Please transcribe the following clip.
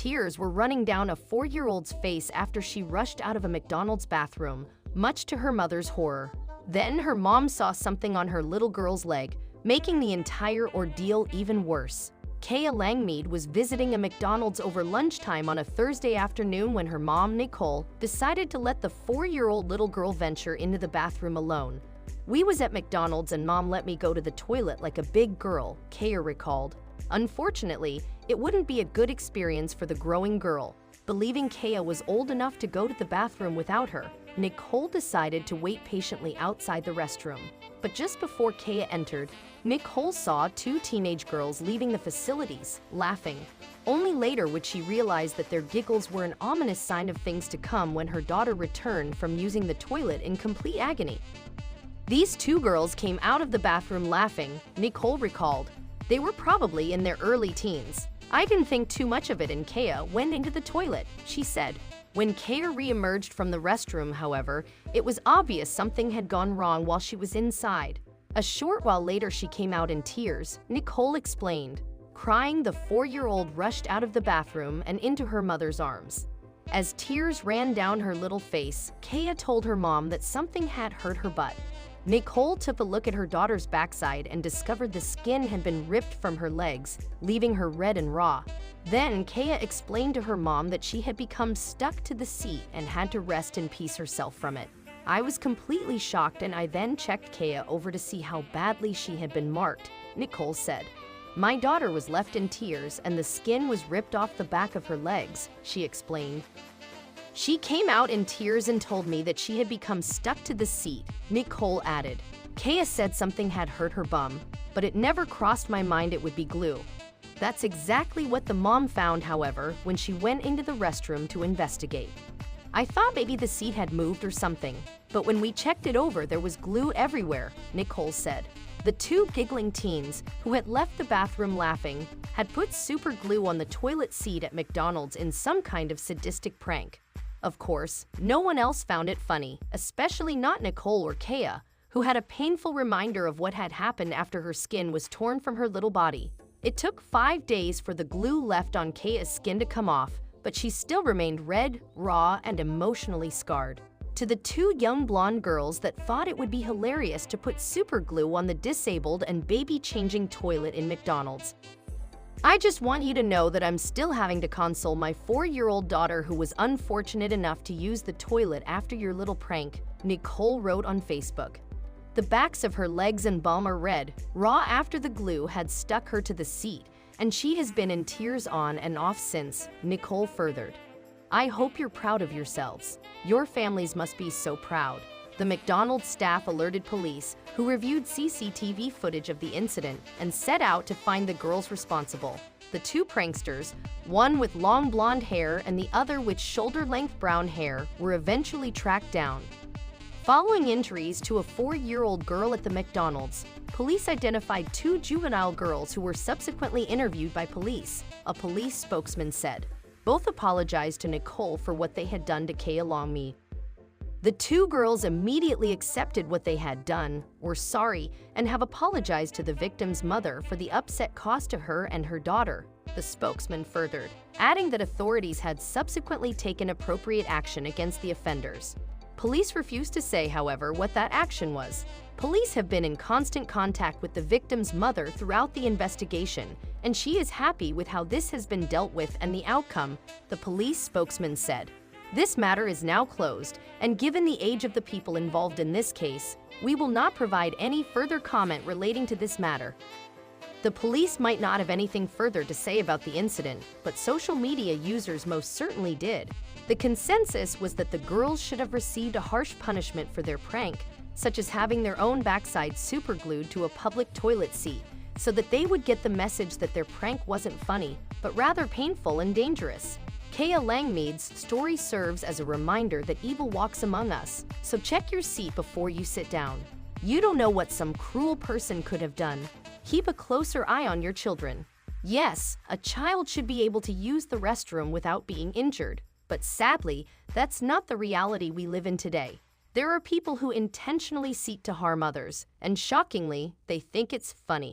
Tears were running down a 4-year-old's face after she rushed out of a McDonald's bathroom, much to her mother's horror. Then her mom saw something on her little girl's leg, making the entire ordeal even worse. Kaya Langmead was visiting a McDonald's over lunchtime on a Thursday afternoon when her mom, Nicole, decided to let the 4-year-old little girl venture into the bathroom alone. "We was at McDonald's and mom let me go to the toilet like a big girl," Kaya recalled. Unfortunately, it wouldn't be a good experience for the growing girl. Believing Kaya was old enough to go to the bathroom without her, Nicole decided to wait patiently outside the restroom. But just before Kaya entered, Nicole saw 2 teenage girls leaving the facilities, laughing. Only later would she realize that their giggles were an ominous sign of things to come when her daughter returned from using the toilet in complete agony. "These 2 girls came out of the bathroom laughing," Nicole recalled. "They were probably in their early teens. I didn't think too much of it and Kaya went into the toilet," she said. When Kaya re-emerged from the restroom, however, it was obvious something had gone wrong while she was inside. A short while later she came out in tears, Nicole explained. Crying, the 4-year-old rushed out of the bathroom and into her mother's arms. As tears ran down her little face, Kaya told her mom that something had hurt her butt. Nicole took a look at her daughter's backside and discovered the skin had been ripped from her legs, leaving her red and raw. Then Kaya explained to her mom that she had become stuck to the seat and had to rest in peace herself from it. "I was completely shocked and I then checked Kaya over to see how badly she had been marked," Nicole said. "My daughter was left in tears and the skin was ripped off the back of her legs," she explained. "She came out in tears and told me that she had become stuck to the seat," Nicole added. Kaya said something had hurt her bum, but it never crossed my mind it would be glue. That's exactly what the mom found, however, when she went into the restroom to investigate. "I thought maybe the seat had moved or something, but when we checked it over, there was glue everywhere," Nicole said. The 2 giggling teens, who had left the bathroom laughing, had put super glue on the toilet seat at McDonald's in some kind of sadistic prank. Of course, no one else found it funny, especially not Nicole or Kaya, who had a painful reminder of what had happened after her skin was torn from her little body. It took 5 days for the glue left on Kaya's skin to come off, but she still remained red, raw, and emotionally scarred. To the 2 young blonde girls that thought it would be hilarious to put super glue on the disabled and baby-changing toilet in McDonald's, "I just want you to know that I'm still having to console my 4-year-old daughter who was unfortunate enough to use the toilet after your little prank," Nicole wrote on Facebook. "The backs of her legs and bum are red, raw after the glue had stuck her to the seat, and she has been in tears on and off since," Nicole furthered. "I hope you're proud of yourselves. Your families must be so proud." The McDonald's staff alerted police, who reviewed CCTV footage of the incident and set out to find the girls responsible. The 2 pranksters, one with long blonde hair and the other with shoulder-length brown hair, were eventually tracked down. Following injuries to a 4-year-old girl at the McDonald's, police identified 2 juvenile girls who were subsequently interviewed by police, a police spokesman said. Both apologized to Nicole for what they had done to Kaya Langmead. The 2 girls immediately accepted what they had done, were sorry, and have apologized to the victim's mother for the upset caused to her and her daughter, the spokesman furthered, adding that authorities had subsequently taken appropriate action against the offenders. Police refused to say, however, what that action was. Police have been in constant contact with the victim's mother throughout the investigation, and she is happy with how this has been dealt with and the outcome, the police spokesman said. "This matter is now closed, and given the age of the people involved in this case, we will not provide any further comment relating to this matter." The police might not have anything further to say about the incident, but social media users most certainly did. The consensus was that the girls should have received a harsh punishment for their prank, such as having their own backside superglued to a public toilet seat, so that they would get the message that their prank wasn't funny, but rather painful and dangerous. Kaya Langmead's story serves as a reminder that evil walks among us, so check your seat before you sit down. You don't know what some cruel person could have done. Keep a closer eye on your children. Yes, a child should be able to use the restroom without being injured, but sadly, that's not the reality we live in today. There are people who intentionally seek to harm others, and shockingly, they think it's funny.